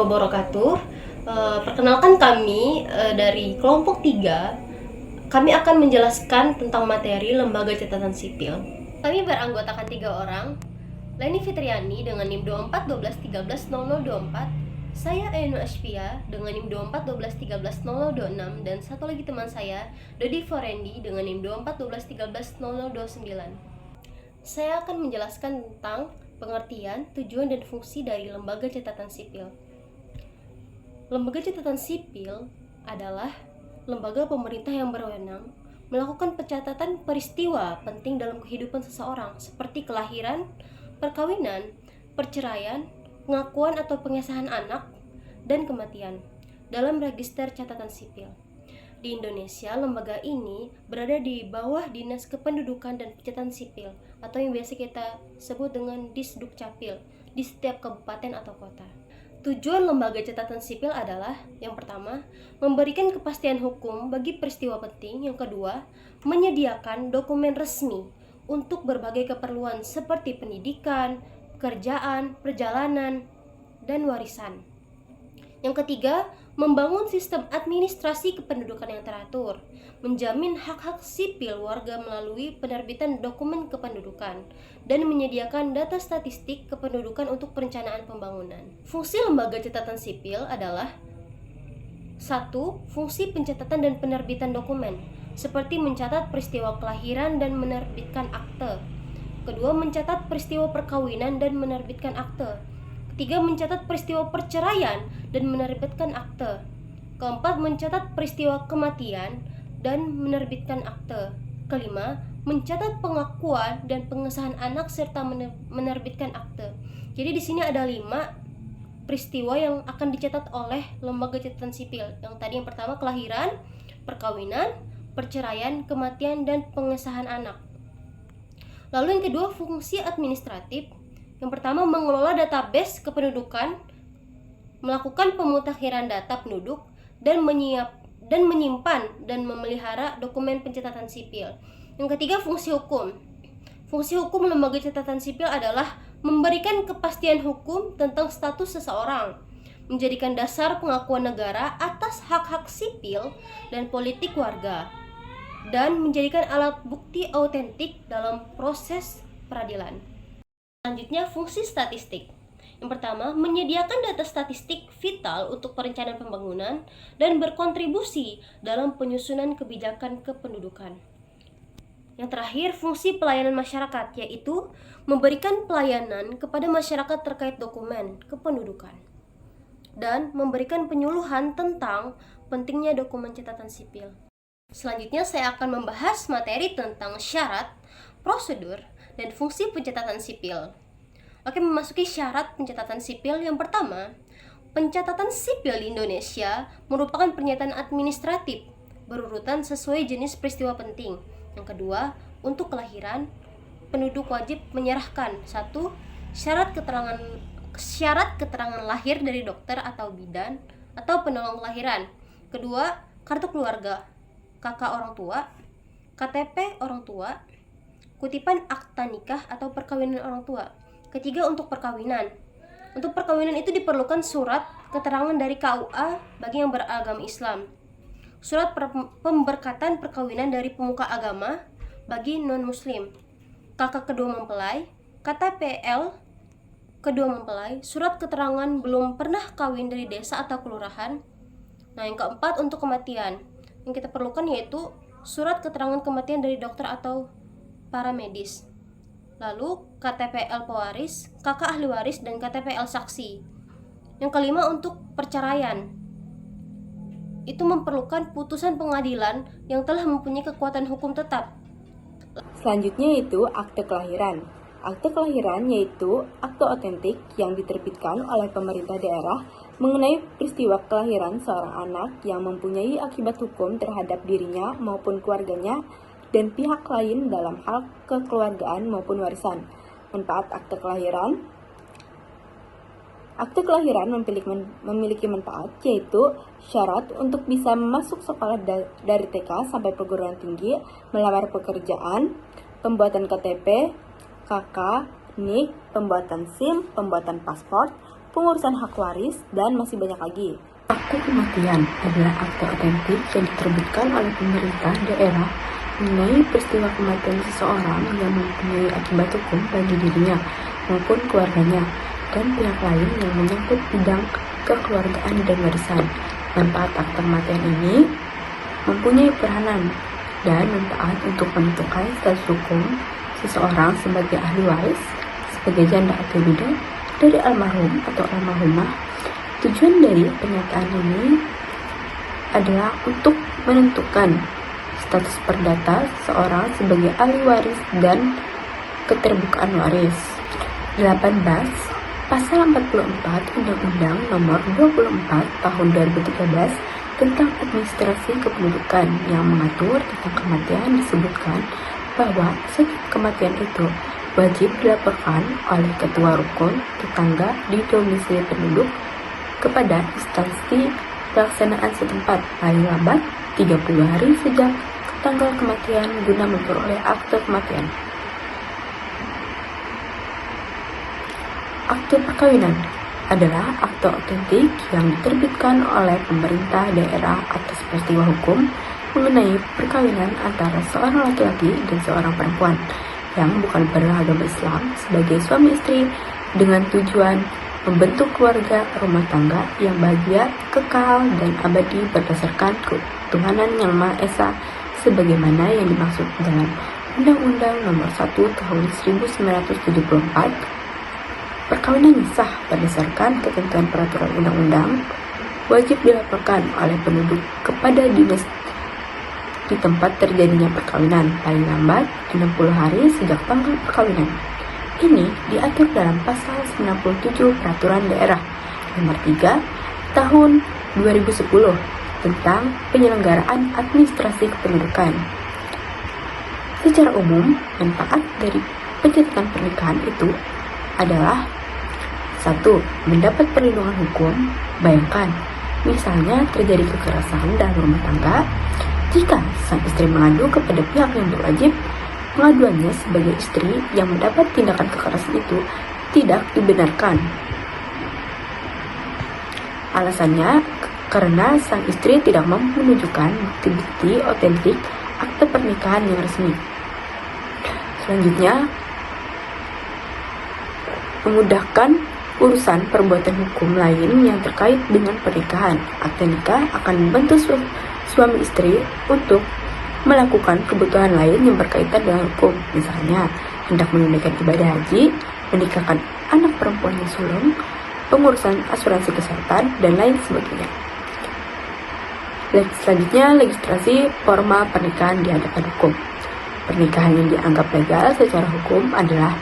Wabarakatuh. Perkenalkan kami dari kelompok 3. Kami akan menjelaskan tentang materi Lembaga Catatan Sipil. Kami beranggotakan 3 orang. Leni Fitriani dengan NIM 2412130024. Saya Ainu Ashpia dengan NIM 2412130026 dan satu lagi teman saya, Dodi Forendi dengan NIM 2412130029. Saya akan menjelaskan tentang pengertian, tujuan, dan fungsi dari Lembaga Catatan Sipil. Lembaga Catatan Sipil adalah lembaga pemerintah yang berwenang melakukan pencatatan peristiwa penting dalam kehidupan seseorang seperti kelahiran, perkawinan, perceraian, pengakuan atau pengesahan anak, dan kematian dalam register catatan sipil. Di Indonesia, lembaga ini berada di bawah Dinas Kependudukan dan Pencatatan Sipil atau yang biasa kita sebut dengan Disdukcapil di setiap kabupaten atau kota. Tujuan Lembaga Catatan Sipil adalah yang pertama, memberikan kepastian hukum bagi peristiwa penting. Yang kedua, menyediakan dokumen resmi untuk berbagai keperluan seperti pendidikan, pekerjaan, perjalanan, dan warisan. Yang ketiga, membangun sistem administrasi kependudukan yang teratur, menjamin hak-hak sipil warga melalui penerbitan dokumen kependudukan, dan menyediakan data statistik kependudukan untuk perencanaan pembangunan. Fungsi Lembaga Catatan Sipil adalah 1. Fungsi pencatatan dan penerbitan dokumen, seperti mencatat peristiwa kelahiran dan menerbitkan akte. Kedua, mencatat peristiwa perkawinan dan menerbitkan akte. Ketiga, mencatat peristiwa perceraian dan menerbitkan akte. Keempat, mencatat peristiwa kematian dan menerbitkan akte. Kelima, mencatat pengakuan dan pengesahan anak serta menerbitkan akte. Jadi di sini ada 5 peristiwa yang akan dicatat oleh Lembaga Catatan Sipil. Yang pertama kelahiran, perkawinan, perceraian, kematian, dan pengesahan anak. Lalu yang kedua, fungsi administratif. Yang pertama, mengelola database kependudukan, melakukan pemutakhiran data penduduk, dan menyimpan dan memelihara dokumen pencatatan sipil. Yang ketiga, fungsi hukum. Fungsi hukum Lembaga Catatan Sipil adalah memberikan kepastian hukum tentang status seseorang, menjadikan dasar pengakuan negara atas hak-hak sipil dan politik warga, dan menjadikan alat bukti autentik dalam proses peradilan. Selanjutnya, fungsi statistik. Yang pertama, menyediakan data statistik vital untuk perencanaan pembangunan dan berkontribusi dalam penyusunan kebijakan kependudukan. Yang terakhir, fungsi pelayanan masyarakat, yaitu memberikan pelayanan kepada masyarakat terkait dokumen kependudukan dan memberikan penyuluhan tentang pentingnya dokumen catatan sipil. Selanjutnya, saya akan membahas materi tentang syarat, prosedur, dan fungsi pencatatan sipil. Oke, memasuki syarat pencatatan sipil. Yang pertama, pencatatan sipil di Indonesia merupakan pernyataan administratif berurutan sesuai jenis peristiwa penting. Yang kedua, untuk kelahiran, penduduk wajib menyerahkan 1. Syarat keterangan lahir dari dokter atau bidan atau penolong kelahiran. Kedua, kartu keluarga, kakak orang tua, KTP orang tua, kutipan akta nikah atau perkawinan orang tua. Ketiga, untuk perkawinan. Untuk perkawinan itu diperlukan surat keterangan dari KUA bagi yang beragama Islam, surat pemberkatan perkawinan dari pemuka agama bagi non-muslim, kakak kedua mempelai, KTPL kedua mempelai, surat keterangan belum pernah kawin dari desa atau kelurahan. Nah, yang keempat, untuk kematian. Yang kita perlukan yaitu surat keterangan kematian dari dokter atau para medis. Lalu KTPL pewaris, kakak ahli waris, dan KTPL saksi. Yang kelima, untuk perceraian. Itu memerlukan putusan pengadilan yang telah mempunyai kekuatan hukum tetap. Selanjutnya yaitu akte kelahiran. Akte kelahiran yaitu akte otentik yang diterbitkan oleh pemerintah daerah mengenai peristiwa kelahiran seorang anak yang mempunyai akibat hukum terhadap dirinya maupun keluarganya dan pihak lain dalam hal kekeluargaan maupun warisan. Manfaat akte kelahiran. Akte kelahiran memiliki manfaat, yaitu syarat untuk bisa masuk sekolah dari TK sampai perguruan tinggi, melamar pekerjaan, pembuatan KTP, KK, NIK, pembuatan SIM, pembuatan paspor, pengurusan hak waris, dan masih banyak lagi. Akte kematian adalah akte otentik yang diterbitkan oleh pemerintah daerah mengenai peristiwa kematian seseorang yang mempunyai akibat hukum bagi dirinya maupun keluarganya dan pihak lain yang menyangkut bidang kekeluargaan dan warisan. Manfaat akte kematian ini mempunyai peranan dan manfaat untuk menentukan status hukum seseorang sebagai ahli waris, sebagai janda atau duda dari almarhum atau almarhumah. Tujuan dari pernyataan ini adalah untuk menentukan status perdata seseorang sebagai ahli waris dan keterbukaan waris. 18. Pasal 44 Undang-Undang Nomor 24 Tahun 2013 tentang Administrasi Kependudukan yang mengatur tentang kematian disebutkan bahwa setiap kematian itu wajib dilaporkan oleh ketua rukun tetangga di domisili penduduk kepada instansi pelaksanaan setempat paling lambat 30 hari sejak tanggal kematian guna memperoleh akte kematian. Akte perkawinan adalah akte otentik yang diterbitkan oleh pemerintah daerah atas peristiwa hukum mengenai perkawinan antara seorang laki-laki dan seorang perempuan yang bukan beragama Islam sebagai suami istri dengan tujuan membentuk keluarga rumah tangga yang bahagia, kekal, dan abadi berdasarkan ketuhanan yang Maha Esa sebagaimana yang dimaksud dalam Undang-Undang Nomor 1 Tahun 1974. Perkawinan yang sah berdasarkan ketentuan peraturan undang-undang wajib dilaporkan oleh penduduk kepada dinas di tempat terjadinya perkawinan paling lambat 60 hari sejak tanggal perkawinan. Ini diatur dalam pasal 97 Peraturan Daerah Nomor 3 Tahun 2010 tentang penyelenggaraan administrasi kependudukan. Secara umum, manfaat dari pencatatan pernikahan itu adalah 1. Mendapat perlindungan hukum. Bayangkan, misalnya terjadi kekerasan dalam rumah tangga, jika sang istri mengadu kepada pihak yang berwajib, pengaduannya sebagai istri yang mendapat tindakan kekerasan itu tidak dibenarkan. Alasannya karena sang istri tidak mampu menunjukkan bukti-bukti otentik akte pernikahan yang resmi. Selanjutnya, memudahkan urusan perbuatan hukum lain yang terkait dengan pernikahan. Akte nikah akan membantu suami istri untuk melakukan kebutuhan lain yang berkaitan dengan hukum, misalnya hendak menunaikan ibadah haji, menikahkan anak perempuan yang sulung, pengurusan asuransi kesehatan, dan lain sebagainya. Selanjutnya, legislasi formal pernikahan di hadapan hukum. Pernikahan yang dianggap legal secara hukum adalah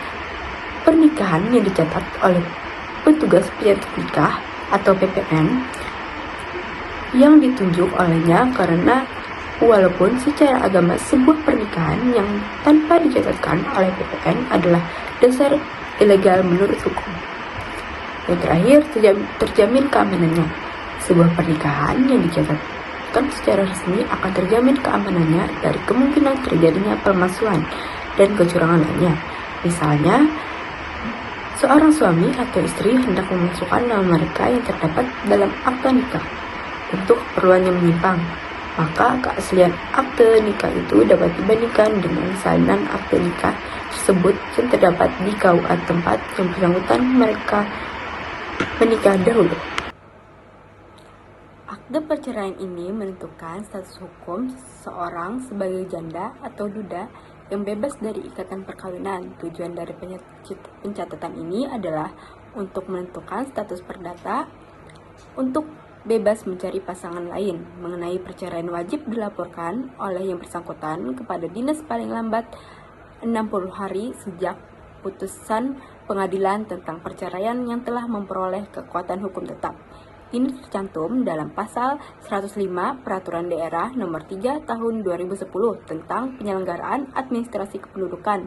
pernikahan yang dicatat oleh petugas pencatat nikah atau PPN yang ditunjuk olehnya karena walaupun secara agama sebuah pernikahan yang tanpa dicatatkan oleh PPN adalah dasar ilegal menurut hukum. Yang terakhir, terjamin keamanannya. Sebuah pernikahan yang dicatatkan secara resmi akan terjamin keamanannya dari kemungkinan terjadinya pemalsuan dan kecurangan lainnya. Misalnya, seorang suami atau istri hendak memasukkan nama mereka yang terdapat dalam akte nikah untuk keperluan yang menyimpang, maka keaslian akte nikah itu dapat dibandingkan dengan salinan akte nikah tersebut yang terdapat di KUA tempat yang bersangkutan mereka menikah dahulu. Akte perceraian ini menentukan status hukum seseorang sebagai janda atau duda yang bebas dari ikatan perkawinan. Tujuan dari pencatatan ini adalah untuk menentukan status perdata untuk bebas mencari pasangan lain. Mengenai perceraian wajib dilaporkan oleh yang bersangkutan kepada dinas paling lambat 60 hari sejak putusan pengadilan tentang perceraian yang telah memperoleh kekuatan hukum tetap. Ini tercantum dalam pasal 105 Peraturan Daerah Nomor 3 Tahun 2010 tentang penyelenggaraan administrasi kependudukan.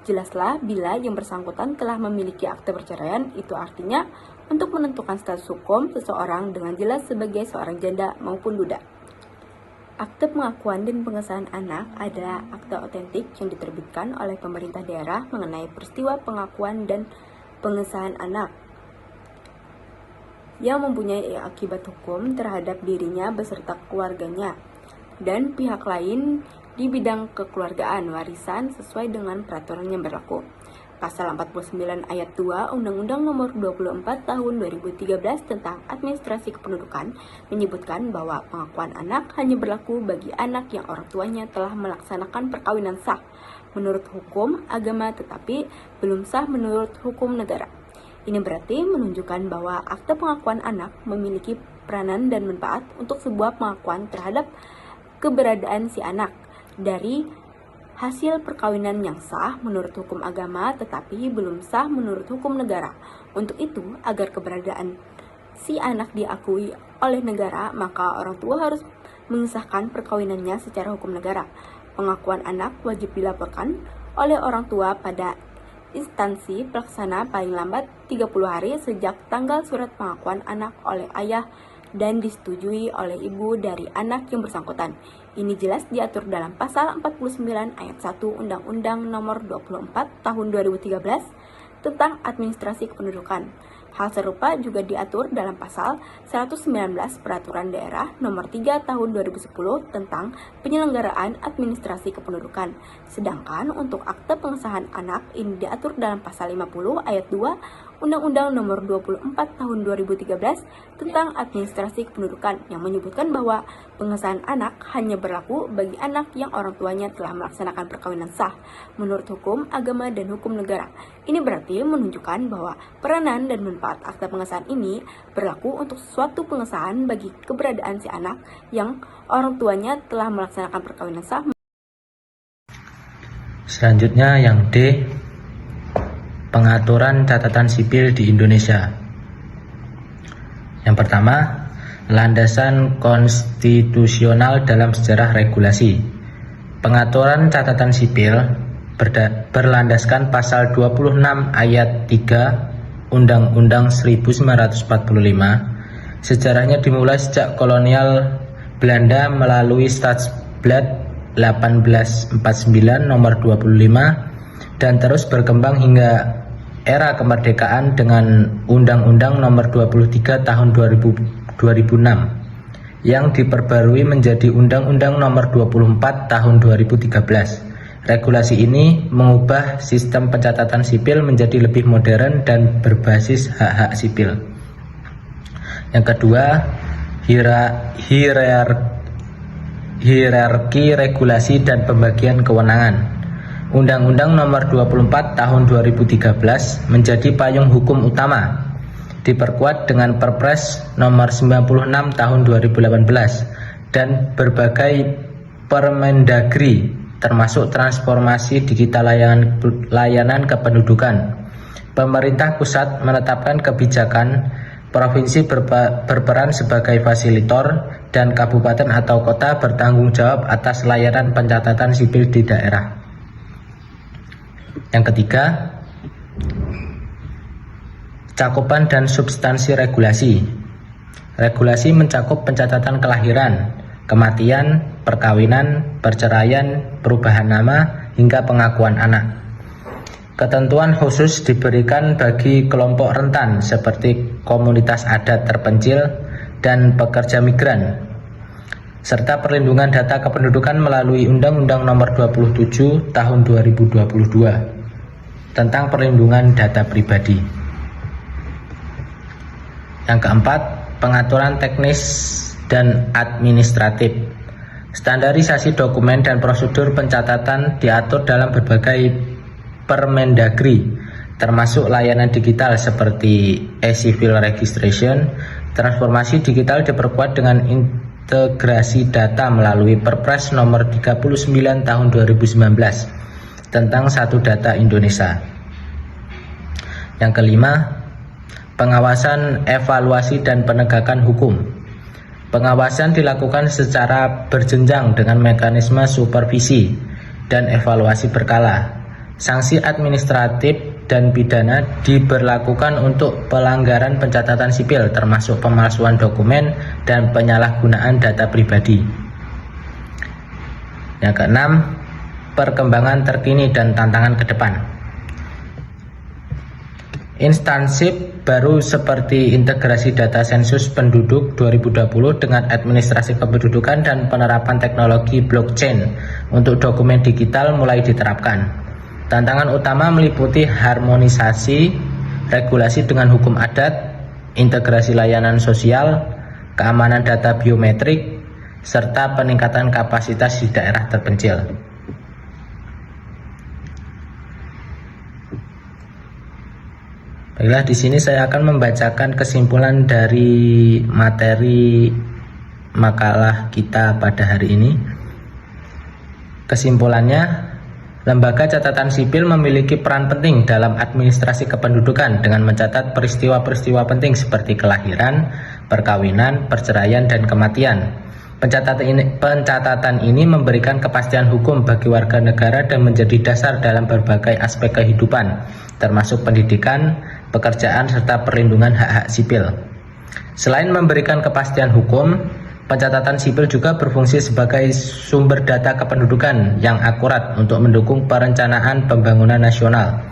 Jelaslah bila yang bersangkutan telah memiliki akte perceraian, itu artinya untuk menentukan status hukum seseorang dengan jelas sebagai seorang janda maupun duda. Akte pengakuan dan pengesahan anak adalah akte otentik yang diterbitkan oleh pemerintah daerah mengenai peristiwa pengakuan dan pengesahan anak. yang mempunyai akibat hukum terhadap dirinya beserta keluarganya dan pihak lain di bidang kekeluargaan warisan sesuai dengan peraturan yang berlaku. Pasal 49 ayat 2 Undang-Undang Nomor 24 Tahun 2013 tentang Administrasi Kependudukan menyebutkan bahwa pengakuan anak hanya berlaku bagi anak yang orang tuanya telah melaksanakan perkawinan sah menurut hukum agama tetapi belum sah menurut hukum negara. Ini berarti menunjukkan bahwa akte pengakuan anak memiliki peranan dan manfaat untuk sebuah pengakuan terhadap keberadaan si anak dari hasil perkawinan yang sah menurut hukum agama tetapi belum sah menurut hukum negara. Untuk itu, agar keberadaan si anak diakui oleh negara, maka orang tua harus mengesahkan perkawinannya secara hukum negara. Pengakuan anak wajib dilaporkan oleh orang tua pada instansi pelaksana paling lambat 30 hari sejak tanggal surat pengakuan anak oleh ayah dan disetujui oleh ibu dari anak yang bersangkutan. Ini jelas diatur dalam pasal 49 ayat 1 Undang-Undang Nomor 24 Tahun 2013 tentang Administrasi Kependudukan. Hal serupa juga diatur dalam pasal 119 Peraturan Daerah Nomor 3 Tahun 2010 tentang penyelenggaraan administrasi kependudukan. Sedangkan untuk akte pengesahan anak ini diatur dalam pasal 50 ayat 2 Undang-Undang Nomor 24 Tahun 2013 tentang administrasi kependudukan yang menyebutkan bahwa pengesahan anak hanya berlaku bagi anak yang orang tuanya telah melaksanakan perkawinan sah menurut hukum agama dan hukum negara. Ini berarti menunjukkan bahwa peranan dan manfaat akte pengesahan ini berlaku untuk suatu pengesahan bagi keberadaan si anak yang orang tuanya telah melaksanakan perkawinan sah. Selanjutnya yang D, pengaturan catatan sipil di Indonesia. Yang pertama, landasan konstitusional dalam sejarah regulasi. Pengaturan catatan sipil berlandaskan pasal 26 ayat 3 Undang-Undang 1945. Sejarahnya dimulai sejak kolonial Belanda melalui Stadsblad 1849 nomor 25 dan terus berkembang hingga era kemerdekaan dengan Undang-Undang Nomor 23 Tahun 2006 yang diperbarui menjadi Undang-Undang Nomor 24 Tahun 2013. Regulasi ini mengubah sistem pencatatan sipil menjadi lebih modern dan berbasis hak-hak sipil. Yang kedua, hierarki regulasi dan pembagian kewenangan. Undang-Undang Nomor 24 Tahun 2013 menjadi payung hukum utama, diperkuat dengan Perpres Nomor 96 Tahun 2018 dan berbagai Permendagri termasuk transformasi digital layanan kependudukan. Pemerintah pusat menetapkan kebijakan, provinsi berperan sebagai fasilitor, dan kabupaten atau kota bertanggung jawab atas layanan pencatatan sipil di daerah. Yang ketiga, cakupan dan substansi regulasi. Regulasi mencakup pencatatan kelahiran, kematian, perkawinan, perceraian, perubahan nama, hingga pengakuan anak. Ketentuan khusus diberikan bagi kelompok rentan seperti komunitas adat terpencil dan pekerja migran, serta perlindungan data kependudukan melalui Undang-Undang Nomor 27 Tahun 2022 tentang perlindungan data pribadi. Yang keempat, pengaturan teknis dan administratif. Standarisasi dokumen dan prosedur pencatatan diatur dalam berbagai Permendagri, termasuk layanan digital seperti e-civil registration. Transformasi digital diperkuat dengan integrasi data melalui Perpres Nomor 39 Tahun 2019 tentang Satu Data Indonesia. Yang kelima, pengawasan, evaluasi, dan penegakan hukum. Pengawasan dilakukan secara berjenjang dengan mekanisme supervisi dan evaluasi berkala. Sanksi administratif dan pidana diberlakukan untuk pelanggaran pencatatan sipil termasuk pemalsuan dokumen dan penyalahgunaan data pribadi. Yang keenam, perkembangan terkini dan tantangan ke depan. Instansi baru seperti integrasi data sensus penduduk 2020 dengan administrasi kependudukan dan penerapan teknologi blockchain untuk dokumen digital mulai diterapkan. Tantangan utama meliputi harmonisasi regulasi dengan hukum adat, integrasi layanan sosial, keamanan data biometrik, serta peningkatan kapasitas di daerah terpencil. Baiklah, di sini saya akan membacakan kesimpulan dari materi makalah kita pada hari ini. Kesimpulannya, lembaga catatan sipil memiliki peran penting dalam administrasi kependudukan dengan mencatat peristiwa-peristiwa penting seperti kelahiran, perkawinan, perceraian, dan kematian. Pencatatan ini memberikan kepastian hukum bagi warga negara dan menjadi dasar dalam berbagai aspek kehidupan, termasuk pendidikan, pekerjaan, serta perlindungan hak-hak sipil. Selain memberikan kepastian hukum, pencatatan sipil juga berfungsi sebagai sumber data kependudukan yang akurat untuk mendukung perencanaan pembangunan nasional.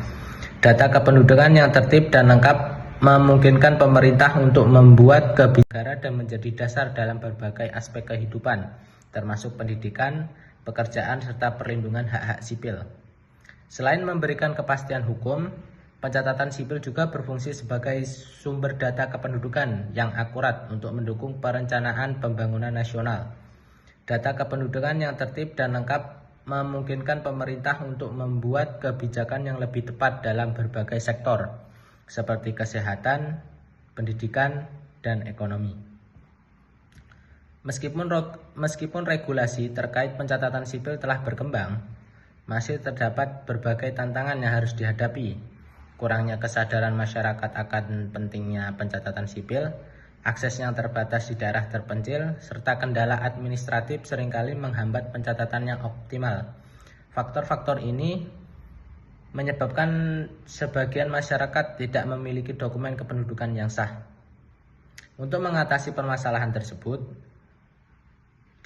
Data kependudukan yang tertib dan lengkap memungkinkan pemerintah untuk membuat kebijakan dan menjadi dasar dalam berbagai aspek kehidupan, termasuk pendidikan, pekerjaan, serta perlindungan hak-hak sipil. Selain memberikan kepastian hukum, pencatatan sipil juga berfungsi sebagai sumber data kependudukan yang akurat untuk mendukung perencanaan pembangunan nasional. Data kependudukan yang tertib dan lengkap memungkinkan pemerintah untuk membuat kebijakan yang lebih tepat dalam berbagai sektor, seperti kesehatan, pendidikan, dan ekonomi. Meskipun regulasi terkait pencatatan sipil telah berkembang, masih terdapat berbagai tantangan yang harus dihadapi. Kurangnya kesadaran masyarakat akan pentingnya pencatatan sipil, akses yang terbatas di daerah terpencil, serta kendala administratif seringkali menghambat pencatatan yang optimal. Faktor-faktor ini menyebabkan sebagian masyarakat tidak memiliki dokumen kependudukan yang sah. Untuk mengatasi permasalahan tersebut,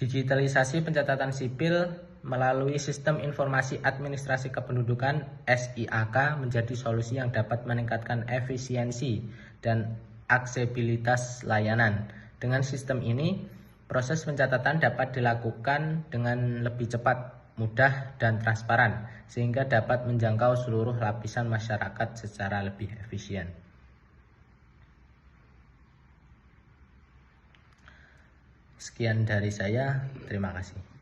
digitalisasi pencatatan sipil melalui Sistem Informasi Administrasi Kependudukan (SIAK) menjadi solusi yang dapat meningkatkan efisiensi dan aksesibilitas layanan. Dengan sistem ini, proses pencatatan dapat dilakukan dengan lebih cepat, mudah, dan transparan, sehingga dapat menjangkau seluruh lapisan masyarakat secara lebih efisien. Sekian dari saya, terima kasih.